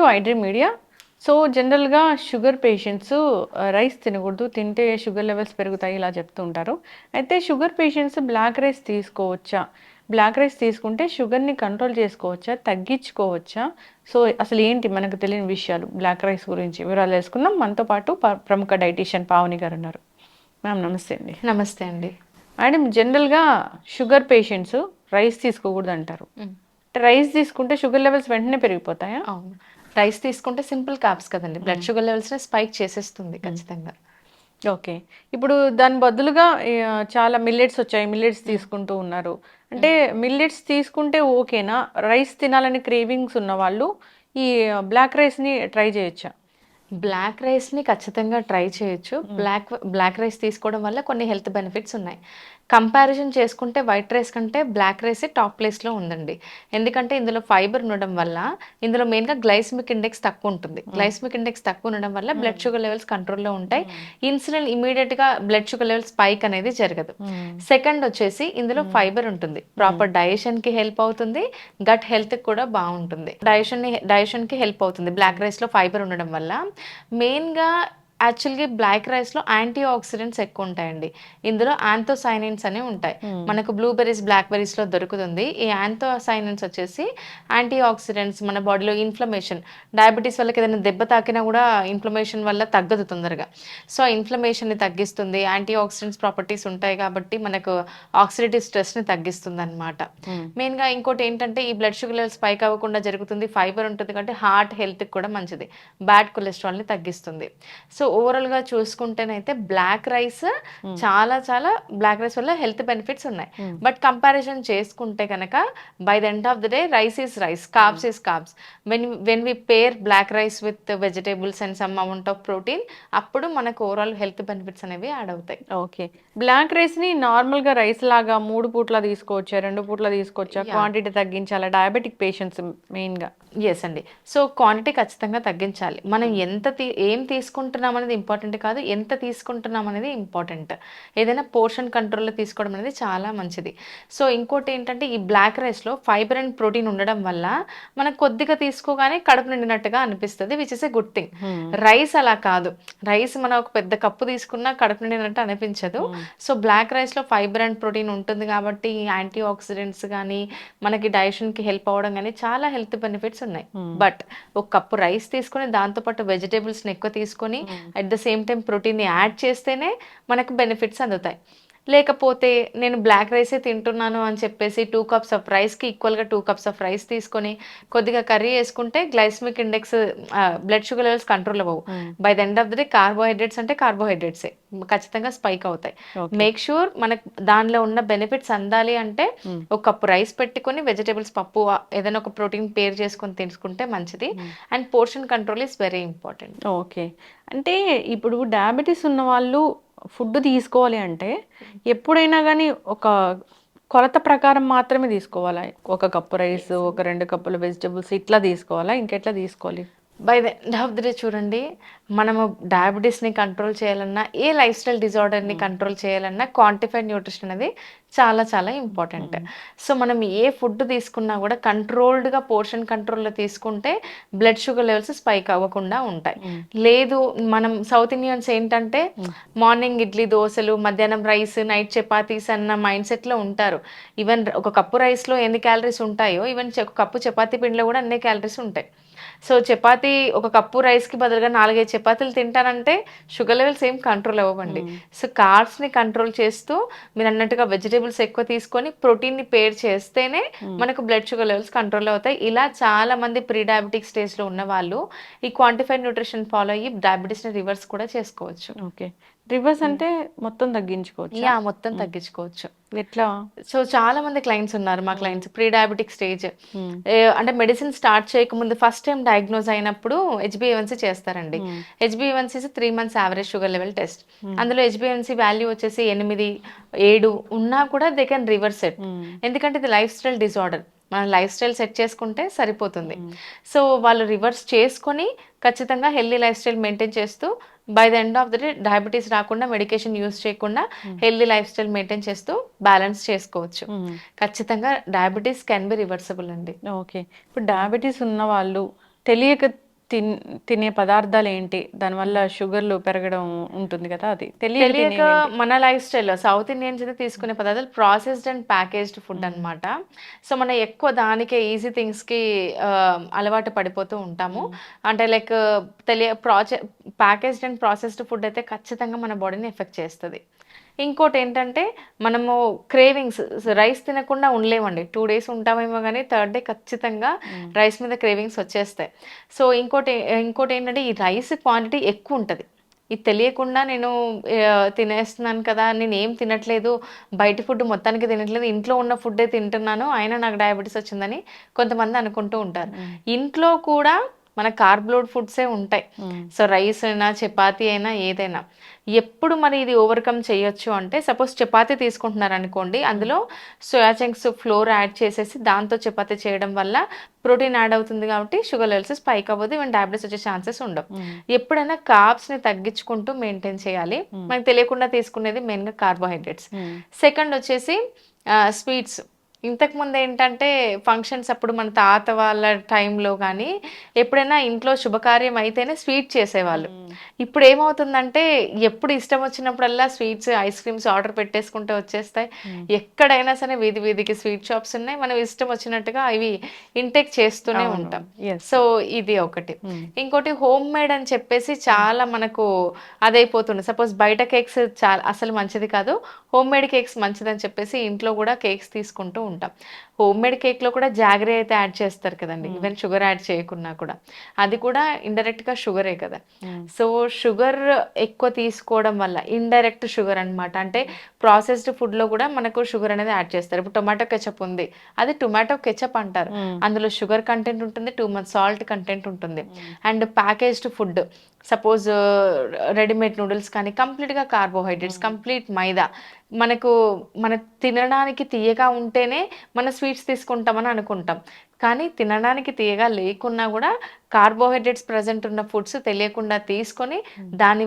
To iDream media. So, జనరల్‌గా sugar patients rice తినకూడదు. తింటే షుగర్ లెవెల్స్ పెరుగుతాయి ఇలా చెప్తూ ఉంటారు. అయితే షుగర్ పేషెంట్స్ బ్లాక్ రైస్ తీసుకోవచ్చా? బ్లాక్ రైస్ తీసుకుంటే షుగర్‌ని కంట్రోల్ చేసుకోవచ్చా? తగ్గించుకోవచ్చా? సో, అసలేంటి మనకు తెలియని విషయాలు బ్లాక్ రైస్ గురించి వివరాలు తెలుసుకుందాం. మనతో పాటు ప్రముఖ డైటీషియన్ పావని గారున్నారు. మ్యామ్ నమస్తే అండి. నమస్తే అండి. మేడం జనరల్‌గా షుగర్ పేషెంట్స్ రైస్ తీసుకోకూడదంటారు. హ్మ్. రైస్ తీసుకుంటే షుగర్ లెవెల్స్ వెంటనే పెరిగిపోతాయా? అవును. రైస్ తీసుకుంటే సింపుల్ కార్బ్స్ కదండీ. హ్మ్. బ్లడ్ షుగర్ లెవెల్స్‌ని స్పైక్ చేసేస్తుంది హ్మ్. ఖచ్చితంగా. ఓకే. ఇప్పుడు దాని బదులుగా చాలా మిల్లెట్స్ వచ్చాయి. మిల్లెట్స్ హ్మ్. తీసుకుంటూ ఉన్నారు. అంటే హ్మ్. మిల్లెట్స్ తీసుకుంటే ఓకేనా? రైస్ తినాలని క్రేవింగ్స్ ఉన్నవాళ్ళు ఈ బ్లాక్ రైస్‌ని ట్రై చేయొచ్చా? బ్లాక్ రైస్‌ని ఖచ్చితంగా ట్రై చేయొచ్చు. హ్మ్. బ్లాక్ రైస్ తీసుకోవడం వల్ల కొన్ని హెల్త్ బెనిఫిట్స్ ఉన్నాయి. కంపారిజన్ చేసుకుంటే వైట్ రైస్ కంటే బ్లాక్ రైసే టాప్ ప్లేస్‌లో ఉందండి. ఎందుకంటే ఇందులో ఫైబర్ ఉండడం వల్ల, ఇందులో మెయిన్‌గా గ్లైసెమిక్ ఇండెక్స్ తక్కువుంటుంది. హ్మ్. గ్లైసెమిక్ ఇండెక్స్ తక్కువ ఉండడం వల్ల హ్మ్. బ్లడ్ షుగర్ లెవెల్స్ కంట్రోల్‌లో ఉంటాయి. హ్మ్. ఇన్సులిన్ ఇమ్మీడియేట్‌గా బ్లడ్ షుగర్ లెవెల్ స్పైక్ అనేది జరగదు. హ్మ్. సెకండ్ వచ్చేసి ఇందులో హ్మ్. ఫైబర్ ఉంటుంది. హ్మ్. ప్రాపర్ డైజెషన్‌కి హెల్ప్ అవుతుంది. గట్ హెల్త్‌కి కూడా బావుంటుంది. డైజెషన్‌కి హెల్ప్ అవుతుంది. బ్లాక్ రైస్‌లో ఫైబర్ ఉండడం వల్ల. మెయిన్‌గా యాక్చువల్‌గా బ్లాక్ రైస్‌లో యాంటీ ఆక్సిడెంట్స్ ఎక్కువుంటాయండి. ఇందులో యాంథోసైనిన్స్ అనేవి ఉంటాయి. హ్మ్. మనకు బ్లూబెర్రీస్, బ్లాక్‌బెర్రీస్‌లో దొరుకుతుంది. ఈ యాంథోసైనిన్స్ వచ్చేసి యాంటీ ఆక్సిడెంట్స్ మన బాడీలో ఇన్‌ఫ్లమేషన్, డయాబెటిస్ వాళ్ళకి ఏదైనా దెబ్బ తాకినా కూడా ఇన్‌ఫ్లమేషన్ వల్ల తగ్గదు తొందరగా. సో, ఆ ఇన్‌ఫ్లమేషన్‌ని తగ్గిస్తుంది. యాంటీ ఆక్సిడెంట్స్ ప్రాపర్టీస్ ఉంటాయి కాబట్టి మనకు ఆక్సిడేటివ్ స్ట్రెస్‌ని తగ్గిస్తుందనమాట. హ్మ్. మెయిన్‌గా ఇంకోటేంటంటే ఈ బ్లడ్ షుగర్ లెవెల్స్ స్పైక్ అవ్వకుండా జరుగుతుంది. ఫైబర్ ఉంటుంది కాబట్టి హార్ట్ హెల్త్‌కి కూడా మంచిది. బ్యాడ్ కొలెస్ట్రాల్‌ని తగ్గిస్తుంది. సో, ఓవరాల్‌గా చూసుకుంటేనైతే బ్లాక్ రైస్ హ్మ్. చాలా చాలా బ్లాక్ రైస్ వల్ల హెల్త్ బెనిఫిట్స్ ఉన్నాయి. హ్మ్. బట్ కంపారిజన్ చేసుకుంటే గనక by the end of the day rice is rice, hmm. Carbs is carbs. When we pair black rice with vegetables and some amount of protein అప్పుడు మనకు overall health benefits అనేవి add అవుతాయి. Okay. Black రైస్‌ని నార్మల్‌గా రైస్‌లాగా 3 పూట్ల తీసుకోవచ్చా? 2 పూట్ల తీసుకోవచ్చా? యాహ్! క్వాంటిటీ తగ్గించాలా? డయాబెటిక్ పేషెంట్స్ మెయిన్‌గా. యెస్ అండి. సో, క్వాంటిటీ ఖచ్చితంగా తగ్గించాలి. మనం హ్మ్. ఏం తీసుకుంటున్నాం అనేది ఇంపార్టెంట్ కాదు. ఎంత తీసుకుంటున్నాం అనేది ఇంపార్టెంట్. ఏదైనా పోర్షన్ కంట్రోల్‌లో తీసుకోవడం అనేది చాలా మంచిది. సో, ఇంకోటేంటంటే ఈ బ్లాక్ రైస్‌లో ఫైబర్ అండ్ ప్రోటీన్ ఉండడం వల్ల మనకు కొద్దిగా తీసుకోగానే కడుపు నిండినట్టుగా అనిపిస్తది. Which is a good thing. హ్మ్. రైస్ అలా కాదు. రైస్ మనం ఒక పెద్ద కప్పు తీసుకున్నా కడుపు నిండినట్టు అనిపించదు. హ్మ్. సో, బ్లాక్ రైస్‌లో ఫైబర్ అండ్ ప్రోటీన్ ఉంటుంది కాబట్టి యాంటీ ఆక్సిడెంట్స్ గానీ, మనకి డైజెషన్‌కి హెల్ప్ అవ్వడం గానీ చాలా హెల్త్ బెనిఫిట్స్ ఉన్నాయి. హ్మ్. బట్ ఒక కప్పు రైస్ తీసుకొని దాంతో పాటు వెజిటబుల్స్‌ని ఎక్కువ తీసుకొని hmm. At the same time ప్రోటీన్‌ని యాడ్ చేస్తేనే మనకు బెనిఫిట్స్ అందుతాయి. లేకపోతే నేను బ్లాక్ రైసే తింటున్నాను అని చెప్పేసి 2 కప్స్ ఆఫ్ రైస్‌కి ఈక్వల్‌గా 2 కప్స్ ఆఫ్ రైస్ తీసుకొని కొద్దిగా కర్రీ యేసుకుంటే glycemic index blood sugar levels control అవ్వవు. Hmm. By the end of the day carbohydrates అంటే కార్బోహైడ్రేట్సే. ఖచ్చితంగా స్పైక్ అవుతాయి. ఓకే. మేక్ ష్యూర్ మనకు దానిలో ఉన్న బెనిఫిట్స్ అందాలి అంటే హ్మ్. ఒక కప్పు రైస్ పెట్టుకొని వెజిటబుల్స్ పప్పు ఏదైనా ఒక ప్రోటీన్ పేర్ చేసుకొని తీసుకుంటే మంచిది. హ్మ్. And portion control is very important. Okay. అంటే ఇప్పుడు డయాబెటిస్ ఉన్నవాళ్ళు ఫుడ్ తీసుకోవాలి అంటే ఎప్పుడైనా గానీ ఒక కొలత ప్రకారం మాత్రమే తీసుకోవాలా? ఒక కప్పు రైస్, యెస్. ఒక 2 కప్పుల వెజిటబుల్స్ ఇట్లా తీసుకోవాలా? ఇంకెట్లా తీసుకోవాలి? By the end of the day చూడండి, మనము డయాబెటిస్‌ని కంట్రోల్ చేయాలన్నా, ఏ లైఫ్ స్టైల్ డిజార్డర్‌ని హ్మ్. కంట్రోల్ చేయాలన్నా క్వాంటిఫైడ్ న్యూట్రిషన్ అనేది చాలా చాలా ఇంపార్టెంట్. హ్మ్. సో, మనం ఏ ఫుడ్ తీసుకున్నా గూడా కంట్రోల్డ్‌గా పోర్షన్ కంట్రోల్‌లో తీసుకుంటే బ్లడ్ షుగర్ లెవెల్స్ స్పైక్ అవ్వకుండా ఉంటాయి. హ్మ్. లేదు మనం సౌత్ ఇండియన్స్ ఏంటంటే హ్మ్. మార్నింగ్ ఇడ్లీ, దోసలు, మధ్యాహ్నం రైస్, నైట్ చపాతీస్ అన్న మైండ్ సెట్‌లో ఉంటారు. ఈవెన్ ఒక కప్పు రైస్‌లో ఎన్ని క్యాలరీస్ ఉంటాయో, ఈవెన్ ఒక కప్పు చపాతీ పిండిలో గూడా అన్నే క్యాలరీస్ ఉంటాయి. సో, చపాతీ ఒక కప్పు రైస్‌కి బదులుగా 4, 5 చపాతీలు తింటానంటే షుగర్ లెవెల్స్ ఏం కంట్రోల్ అవ్వవండి. హ్మ్. సో, కార్బ్స్‌ని కంట్రోల్ చేస్తూ మీరన్నట్టుగా వెజిటబుల్స్ ఎక్కువ తీసుకొని ప్రోటీన్‌ని పేర్ చేస్తేనే హ్మ్. మనకు బ్లడ్ షుగర్ లెవెల్స్ కంట్రోల్‌లో అవుతాయి. ఇలా చాలామంది ప్రీ డయాబెటిక్ స్టేజ్‌లో ఉన్నవాళ్ళు ఈ క్వాంటిఫైడ్ న్యూట్రిషన్ ఫాలో అయ్యి డయాబెటిస్‌ని రివర్స్ కూడా చేసుకోవచ్చు. ఓకే. Reverse yeah! అంటే మొత్తం తగ్గించుకోవచ్చా? యాహ్! మొత్తం హ్మ్. తగ్గించుకోవచ్చు. ఎట్లా? సో, చాలా మంది క్లయింట్స్ ఉన్నారు మా hmm. Clients. Pre diabetic stage. Hmm. అంటే మెడిసిన్ స్టార్ట్ చేయకముందు ఫస్ట్ టైమ్ డయాగ్నోజ్ అయినప్పుడు హెచ్‌బీఏవన్సీ చేస్తారండి. హ్మ్. హెచ్‌బీఏవన్సీ is 3 months average sugar level test. Hmm. అందులో హెచ్‌బీఏవన్సీ వాల్యూ వచ్చేసి 8, 7 ఉన్నా కూడా దే కెన్ రివర్స్ ఇట్. హ్మ్. ఎందుకంటే ఇది లైఫ్ స్టైల్ డిజార్డర్. మన లైఫ్ స్టైల్ సెట్ చేసుకుంటే సరిపోతుంది. హ్మ్. సో, వాళ్ళు రివర్స్ చేసుకొని ఖచ్చితంగా హెల్తీ లైఫ్ స్టైల్ మెయింటైన్ చేస్తూ by the end of the day diabetes రాకుండా మెడికేషన్ యూజ్ చేయకుండా హ్మ్. హెల్తీ లైఫ్ స్టైల్ మెయింటైన్ చేస్తూ బ్యాలెన్స్ చేసుకోవచ్చు. హ్మ్. ఖచ్చితంగా డయాబెటిస్ కెన్ బి రివర్సిబుల్ అండి. ఓకే. ఇప్పుడు డయాబెటిస్ ఉన్నవాళ్ళు తెలియక తిన్ తినే పదార్థాలేంటి? దానివల్ల షుగర్‌లు పెరగడం ఉంటుంది కదా! అది. తెలియక తెలియక తినేవేంటి? మన లైఫ్ స్టైల్‌లో సౌత్ ఇండియన్స్ అయితే తీసుకునే పదార్థాలు ప్రాసెస్డ్ అండ్ ప్యాకేజ్డ్ ఫుడ్ హ్మ్. అన్నమాట. సో, మనం ఎక్కువ దానికే ఈజీ థింగ్స్‌కి అలవాటు పడిపోతూ ఉంటాము. హ్మ్. అంటే like packaged and processed food అయితే ఖచ్చితంగా మన బాడీని ఎఫెక్ట్ చేస్తది. ఇంకోటేంటంటే మనము క్రేవింగ్స్ రైస్ తినకుండా ఉండలేమండి. 2 డేస్ ఉంటామేమో గానీ థర్డ్ డే ఖచ్చితంగా హ్మ్. రైస్ మీద క్రేవింగ్స్ వచ్చేస్తాయి. సో, ఇంకోటేంటంటే ఈ రైస్ క్వాంటిటీ ఎక్కువుంటది. ఇది తెలియకుండా నేను తినేస్తున్నాను కదా! నేనేం తినట్లేదు. బయటి ఫుడ్ మొత్తానికి తినట్లేదు. ఇంట్లో ఉన్న ఫుడ్డే తింటున్నాను. అయినా నాకు డయాబెటిస్ వచ్చిందని కొంతమంది అనుకుంటూ ఉంటారు. హ్మ్. ఇంట్లో కూడా మన కార్బ్ లోడ్ ఫుడ్సే ఉంటాయి. హ్మ్. సో, రైస్ అయినా, చపాతీ అయినా ఏదైనా. ఎప్పుడు మరి ఇది ఓవర్‌కమ్ చేయొచ్చు అంటే సపోజ్ చపాతీ తీసుకుంటున్నారనుకోండి. హ్మ్. అందులో సోయా చంక్స్ ఫ్లోర్ యాడ్ చేసేసి దాంతో చపాతీ చేయడం వల్ల ప్రోటీన్ యాడ్ అవుతుంది కాబట్టి షుగర్ లెవెల్స్ స్పైక్ అవ్వదు. ఈవెన్ డయాబెటిస్ వచ్చే ఛాన్సెస్ ఉండవు. హ్మ్. ఎప్పుడైనా కార్బ్స్‌ని తగ్గించుకుంటూ మెయింటైన్ చేయాలి. హ్మ్. మనకు తెలియకుండా తీసుకునేది మెయిన్‌గా కార్బోహైడ్రేట్స్. హ్మ్. సెకండ్ వచ్చేసి స్వీట్స్. ఇంతకుముందేంటంటే ఫంక్షన్స్ అప్పుడు మన తాత వాళ్ళ టైంలో గానీ, ఎప్పుడైనా ఇంట్లో శుభకార్యం అయితేనే స్వీట్ చేసేవాళ్ళు. హ్మ్. ఇప్పుడేమవుతుందంటే ఎప్పుడు ఇష్టం వచ్చినప్పుడల్లా స్వీట్స్, ఐస్ క్రీమ్స్ ఆర్డర్ పెట్టేసుకుంటే వచ్చేస్తాయి. హ్మ్. ఎక్కడైనా సరే వీధి వీధికి స్వీట్ షాప్స్ ఉన్నాయి. మనం ఇష్టం వచ్చినట్టుగా ఇవి ఇంటేక్ చేస్తూనే ఉంటాం. అవునవును. యెస్. సో, ఇది ఒకటి. హ్మ్. ఇంకోటి హోమ్ మేడ్ అని చెప్పేసి హ్మ్. చాలా మనకు అదైపోతుంది. సపోజ్ బయట కేక్స్ అసలు మంచిది కాదు. హోమ్ మేడ్ కేక్స్ మంచిదని చెప్పేసి ఇంట్లో గూడా కేక్స్ తీసుకుంటూ ఉంటాం. హోమ్ మేడ్ కేక్‌లో కూడా జాగరీ అయితే యాడ్ చేస్తారు కదండీ! హ్మ్. ఈవెన్ షుగర్ యాడ్ చేయకున్నా కూడా. అది కూడా ఇండైరెక్ట్‌గా షుగరే కదా! హ్మ్. సో, షుగర్ ఎక్కువ తీసుకోవడం వల్ల ఇండైరెక్ట్ షుగర్ అన్నమాట. అంటే ప్రాసెస్డ్ ఫుడ్‌లో గూడా మనకు షుగర్ అనేది యాడ్ చేస్తారు. ఇప్పుడు టొమాటో కెచప్ ఉంది. అది టొమాటో కెచప్ అంటారు. హ్మ్. అందులో షుగర్ కంటెంట్ ఉంటుంది. టూ మచ్ సాల్ట్ కంటెంట్ ఉంటుంది. హ్మ్. And packaged food suppose readymade noodles కానీ కంప్లీట్‌గా కార్బోహైడ్రేట్స్, హ్మ్. కంప్లీట్ మైదా. మనకు మన తినడానికి తియ్యగా ఉంటేనే మన స్వీట్స్ తీసుకుంటామని అనుకుంటాం. కానీ తినడానికి తియ్యగా లేకున్నా గూడా కార్బోహైడ్రేట్స్ ప్రెజెంట్ ఉన్న ఫుడ్స్ తెలియకుండా తీసుకొని హ్మ్. దాని